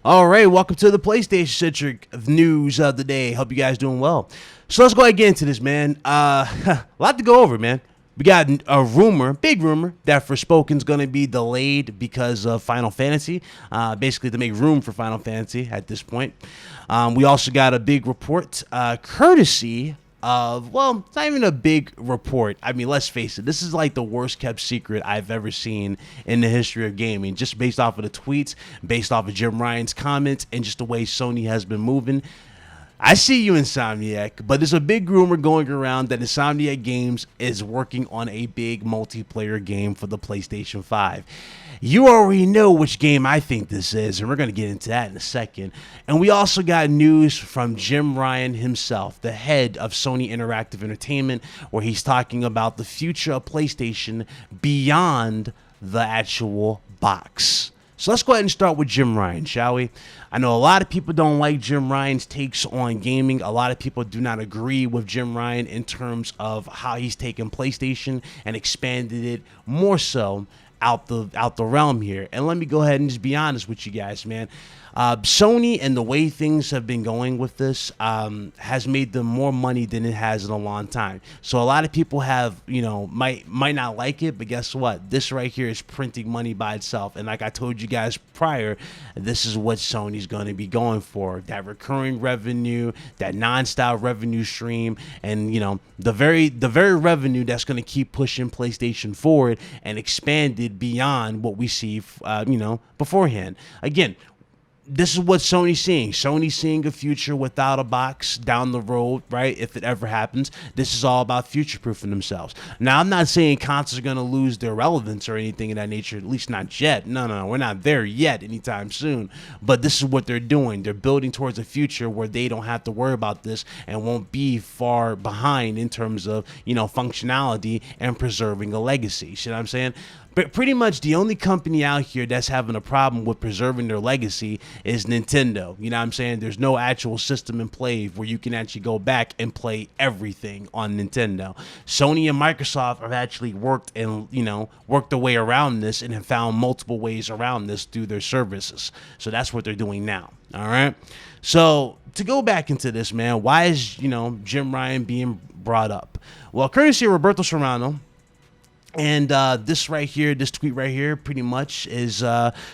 All right, welcome to the PlayStation centric news of the day. Hope you guys doing well. So let's go ahead and get into this, man. A lot to go over, man. We got a rumor, big rumor, that Forspoken's going to be delayed because of Final Fantasy, basically to make room for Final Fantasy at this point. We also got a big report, courtesy of, well, it's not even a big report. I mean, let's face it, this is like the worst kept secret I've ever seen in the history of gaming, just based off of the tweets, based off of Jim Ryan's comments, and just the way Sony has been moving. I see you, Insomniac, but there's a big rumor going around that Insomniac Games is working on a big multiplayer game for the PlayStation 5. You already know which game I think this is, and we're going to get into that in a second. And we also got news from Jim Ryan himself, the head of Sony Interactive Entertainment, where he's talking about the future of PlayStation beyond the actual box. So let's go ahead and start with Jim Ryan, shall we? I know a lot of people don't like Jim Ryan's takes on gaming. A lot of people do not agree with Jim Ryan in terms of how he's taken PlayStation and expanded it more so out the realm here. And let me go ahead and just be honest with you guys, man. Sony and the way things have been going with this has made them more money than it has in a long time. So a lot of people have, might not like it, but guess what? This right here is printing money by itself. And like I told you guys prior, this is what Sony's going to be going for. That recurring revenue, that non-style revenue stream, and the very revenue that's going to keep pushing PlayStation forward and expand it beyond what we see beforehand. Again, this is what Sony's seeing. Sony's seeing a future without a box down the road, right? If it ever happens, this is all about future-proofing themselves. Now, I'm not saying consoles are going to lose their relevance or anything of that nature, at least not yet. No, we're not there yet anytime soon. But this is what they're doing. They're building towards a future where they don't have to worry about this and won't be far behind in terms of, functionality and preserving a legacy. You see what I'm saying? But pretty much the only company out here that's having a problem with preserving their legacy is Nintendo. You know what I'm saying? There's no actual system in play where you can actually go back and play everything on Nintendo. Sony and Microsoft have actually worked their way around this and have found multiple ways around this through their services. So that's what they're doing now. All right. So to go back into this, man, why is, Jim Ryan being brought up? Well, courtesy of Roberto Serrano. And this tweet right here pretty much is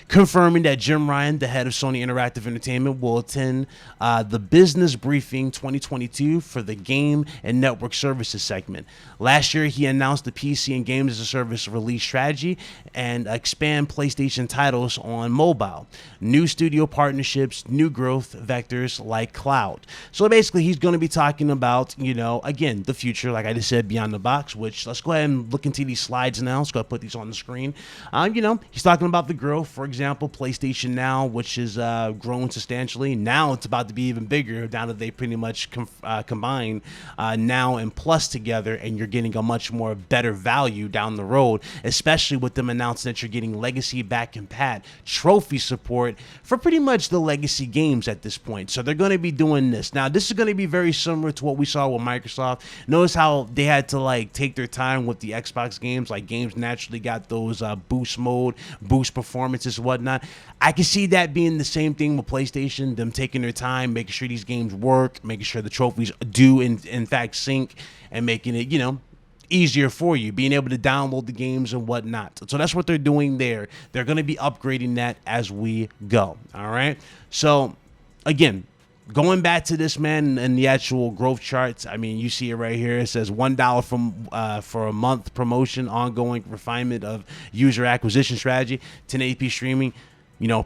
confirming that Jim Ryan, the head of Sony Interactive Entertainment, will attend the Business Briefing 2022 for the Game and Network Services segment. Last year, he announced the PC and Games as a Service release strategy and expand PlayStation titles on mobile, new studio partnerships, new growth vectors like cloud. So basically, he's going to be talking about, again, the future, like I just said, beyond the box, which let's go ahead and look into these slides now. Let's go put these on the screen. He's talking about the growth. For example, PlayStation Now, which is grown substantially. Now it's about to be even bigger now that they pretty much combine Now and Plus together, and you're getting a much more better value down the road, especially with them announcing that you're getting legacy back and pat trophy support for pretty much the legacy games at this point. So they're going to be doing this. Now, this is going to be very similar to what we saw with Microsoft. Notice how they had to take their time with the Xbox games. Like games naturally got those boost mode, boost performances, whatnot. I can see that being the same thing with PlayStation, them taking their time, making sure these games work, making sure the trophies do in fact sync, and making it, easier for you, being able to download the games and whatnot. So that's what they're doing there. They're going to be upgrading that as we go. All right. So again, going back to this, man, and the actual growth charts, I mean, you see it right here. It says $1 for a month promotion, ongoing refinement of user acquisition strategy, 1080p streaming,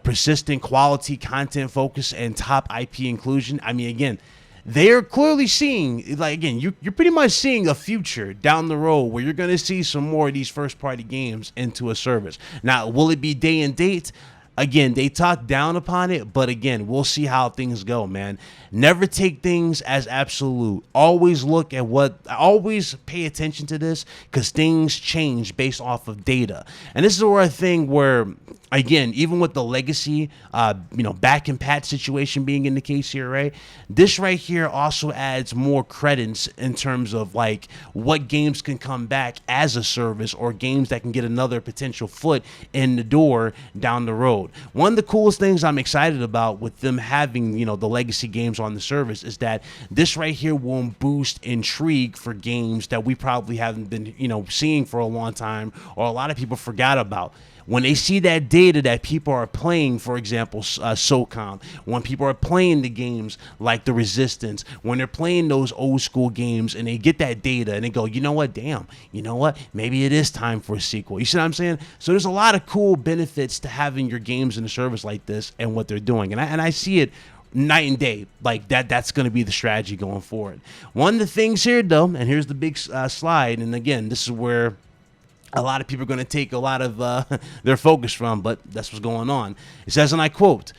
persistent quality content focus, and top IP inclusion. I mean, again, they're clearly seeing, you're pretty much seeing a future down the road where you're going to see some more of these first-party games into a service. Now, will it be day and date? Again, they talk down upon it, but again, we'll see how things go, man. Never take things as absolute. Always always pay attention to this, because things change based off of data. And this is where a thing where, again, even with the legacy, back and pat situation being in the case here, right? This right here also adds more credence in terms of what games can come back as a service, or games that can get another potential foot in the door down the road. Road. One of the coolest things I'm excited about with them having, the legacy games on the service is that this right here will boost intrigue for games that we probably haven't been, seeing for a long time, or a lot of people forgot about. When they see that data that people are playing, for example, SOCOM, when people are playing the games like The Resistance, when they're playing those old school games and they get that data and they go, you know what, damn, you know what, maybe it is time for a sequel. You see what I'm saying? So there's a lot of cool benefits to having your games in a service like this and what they're doing. And I see it night and day, like that's going to be the strategy going forward. One of the things here, though, and here's the big slide, and again, this is where a lot of people are going to take a lot of their focus from, but that's what's going on. It says, and I quote,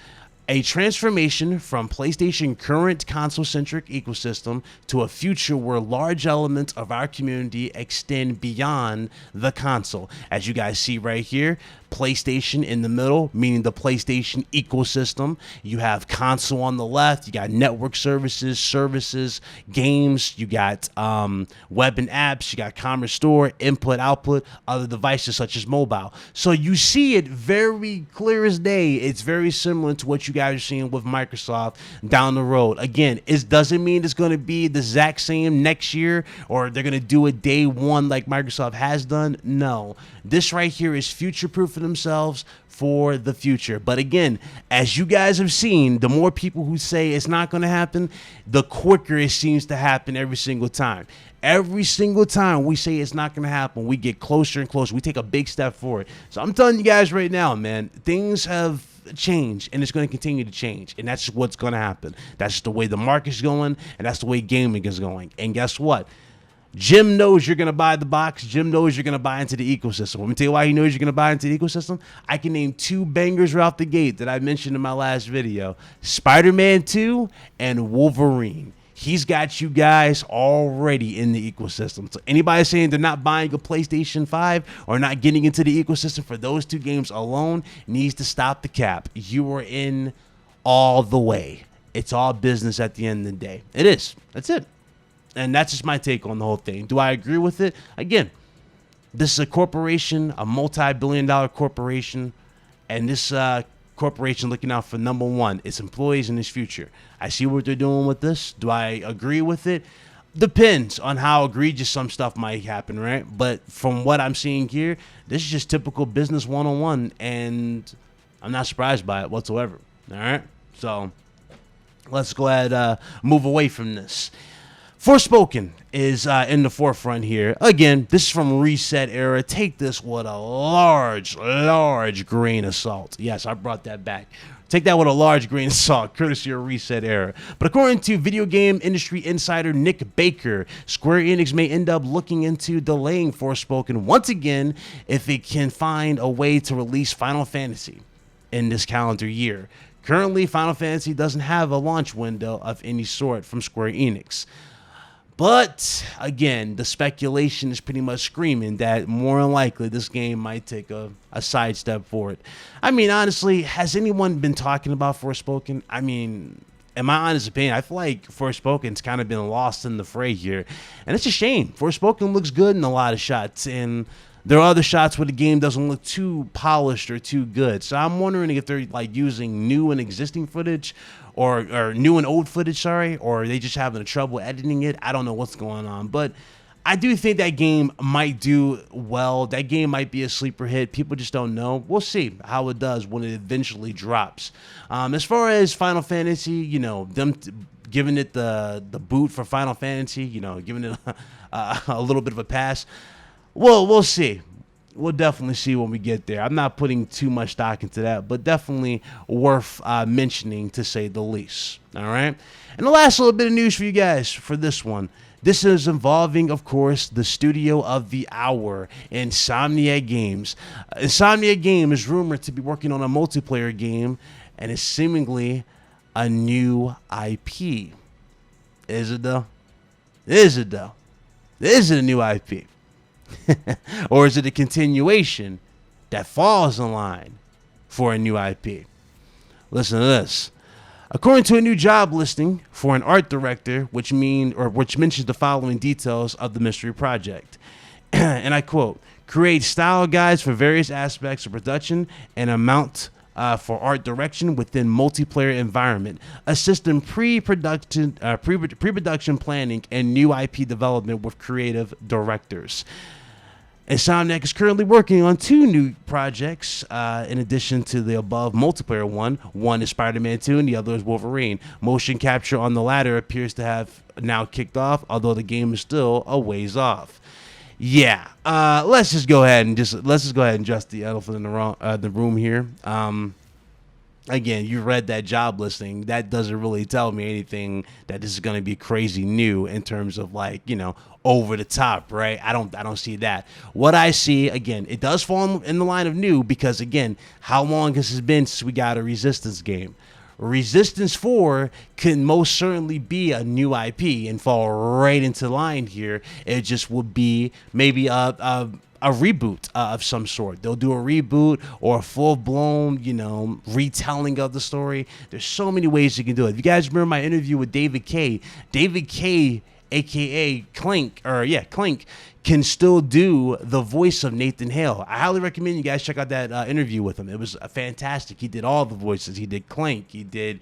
"A transformation from PlayStation current console-centric ecosystem to a future where large elements of our community extend beyond the console." As you guys see right here, PlayStation in the middle, meaning the PlayStation ecosystem. You have console on the left. You got network services, games. You got web and apps. You got commerce store, input, output, other devices such as mobile. So you see it very clear as day. It's very similar to what you guys are seeing with Microsoft down the road. Again, it doesn't mean it's going to be the exact same next year or they're going to do it day one like Microsoft has done. No, this right here is future-proof for themselves for the future. But again, as you guys have seen, the more people who say it's not going to happen, the quicker it seems to happen every single time. Every single time we say it's not going to happen, we get closer and closer. We take a big step forward. So I'm telling you guys right now, man, things have changed and it's going to continue to change. And that's what's going to happen. That's just the way the market's going, and that's the way gaming is going. And guess what? Jim knows you're going to buy the box. Jim knows you're going to buy into the ecosystem. Let me tell you why he knows you're going to buy into the ecosystem. I can name two bangers right off the gate that I mentioned in my last video. Spider-Man 2 and Wolverine. He's got you guys already in the ecosystem. So anybody saying they're not buying a PlayStation 5 or not getting into the ecosystem for those two games alone needs to stop the cap. You are in all the way. It's all business at the end of the day. It is. That's it. And that's just my take on the whole thing. Do I agree with it? Again, this is a corporation, a multi-billion-dollar corporation, and this corporation looking out for number one, its employees and its future. I see what they're doing with this. Do I agree with it? Depends on how egregious some stuff might happen, right? But from what I'm seeing here, this is just typical business 101, and I'm not surprised by it whatsoever. All right? So let's go ahead move away from this. Forspoken is in the forefront here. Again, this is from Reset Era. Take this with a large grain of salt. Yes, I brought that back. Take that with a large grain of salt, courtesy of Reset Era. But according to video game industry insider Nick Baker, Square Enix may end up looking into delaying Forspoken once again if it can find a way to release Final Fantasy in this calendar year. Currently, Final Fantasy doesn't have a launch window of any sort from Square Enix. But, again, the speculation is pretty much screaming that more than likely this game might take a sidestep forward. I mean, honestly, has anyone been talking about Forspoken? I mean, in my honest opinion, I feel like Forspoken's kind of been lost in the fray here. And it's a shame. Forspoken looks good in a lot of shots, and there are other shots where the game doesn't look too polished or too good. So I'm wondering if they're like using new and existing footage or new and old footage, sorry, or are they just having trouble editing it? I don't know what's going on, but I do think that game might do well. That game might be a sleeper hit. People just don't know. We'll see how it does when it eventually drops. As far as Final Fantasy, them giving it the boot for Final Fantasy, giving it a little bit of a pass. Well, we'll see. We'll definitely see when we get there. I'm not putting too much stock into that, but definitely worth mentioning to say the least. All right. And the last little bit of news for you guys for this one. This is involving, of course, the studio of the hour, Insomniacs Games. Insomniacs Games is rumored to be working on a multiplayer game, and it's seemingly a new IP. Is it though? Is it though? Is it a new IP? Or is it a continuation that falls in line for a new IP? Listen to this. According to a new job listing for an art director, which mentions the following details of the mystery project. And I quote, create style guides for various aspects of production and amount for art direction within multiplayer environment, assisting pre-production planning and new IP development with creative directors. Insomniacs is currently working on 2 new projects in addition to the above multiplayer one. One is Spider-Man 2 and the other is Wolverine. Motion capture on the latter appears to have now kicked off, although the game is still a ways off. Yeah, let's just go ahead and address the elephant in the room here. Again, you read that job listing. That doesn't really tell me anything that this is going to be crazy new in terms of, like, you know, over the top, right? I don't see that. What I see, again, it does fall in the line of new because, again, how long has it been since we got a Resistance game? Resistance 4 can most certainly be a new IP and fall right into line here. It just would be maybe a reboot of some sort. They'll do a reboot or a full-blown, you know, retelling of the story. There's so many ways you can do it. If you guys remember my interview with David Kaye, aka Clink, can still do the voice of Nathan Hale. I highly recommend you guys check out that interview with him. It was fantastic. He did all the voices. He did Clink. He did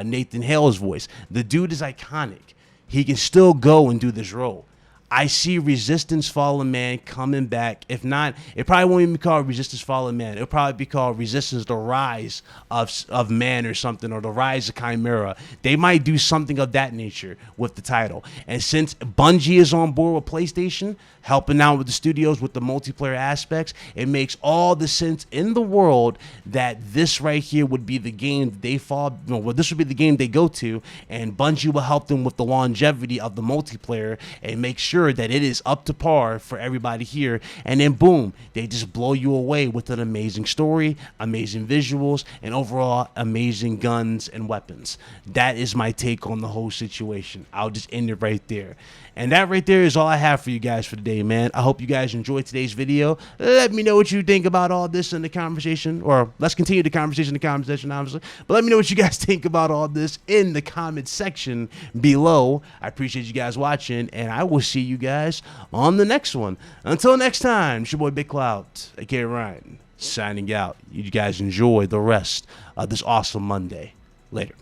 Nathan Hale's voice. The dude is iconic. He can still go and do this role. I see Resistance Fallen Man coming back. If not, it probably won't even be called Resistance Fallen Man. It'll probably be called Resistance The Rise of Man or something, or The Rise of Chimera. They might do something of that nature with the title. And since Bungie is on board with PlayStation, helping out with the studios with the multiplayer aspects, it makes all the sense in the world that this right here would be the game this would be the game they go to, and Bungie will help them with the longevity of the multiplayer and make sure that it is up to par for everybody here. And then boom, they just blow you away with an amazing story, amazing visuals, and overall amazing guns and weapons. That is my take on the whole situation. I'll just end it right there. And that right there is all I have for you guys for today, man. I hope you guys enjoyed today's video. Let me know what you think about all this in the conversation, or let's continue the conversation in the comment section, obviously. But let me know what you guys think about all this in the comment section below. I appreciate you guys watching, and I will see you guys on the next one. Until next time, it's your boy Big Cloud, aka Ryan, signing out. You guys enjoy the rest of this awesome Monday. Later.